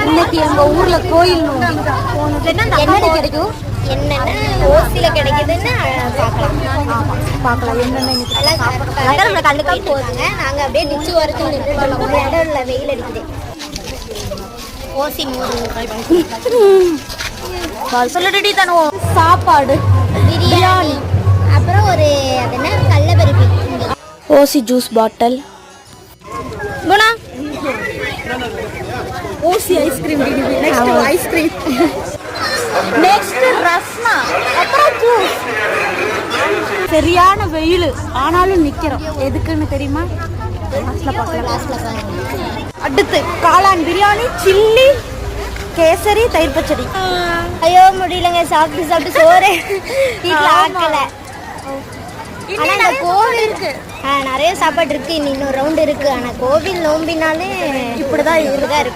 இன்னைக்கு எங்க ஊர்ல கோயில் என்னென்ன கிடைக்கும், என்னென்ன ஓசியில் கிடைக்குதுன்னு பார்க்கலாம். என்னென்ன கண்டுக்காம போகிறாங்க. நாங்கள் அப்படியே டிச்சு வரைக்கும் நின்றுட்டு ஒரு இடம் இல்லை, வெயில் அடிக்குது. ஓசி 100 சொல்லிட்டு தருவோம். சாப்பாடு, பிரியாணி, அப்புறம் ஒரு அது என்ன கடலை பருப்பி, OC juice bottle, Guna OC ice cream, next ice cream, next Rasna, அப்புறம் ஜூஸ். சரியான வெயில் ஆனாலும் நிக்கிறோம். எதுக்குன்னு தெரியுமா? அடுத்து காளான் பிரியாணி, சில்லி, கேசரி, தயிர் பச்சடி. ஐயோ முடியலங்க, சாப்பிட்டு சாப்பிட்டு சோறு வீட்டில் ஆக்கலை. ஆனால் இந்த கோவில் இருக்கு, நிறைய சாப்பாடு இருக்கு. இன்னொரு ரவுண்ட் இருக்கு. ஆனால் கோவில் நோம்பினாலே இப்படிதான் இருக்கு.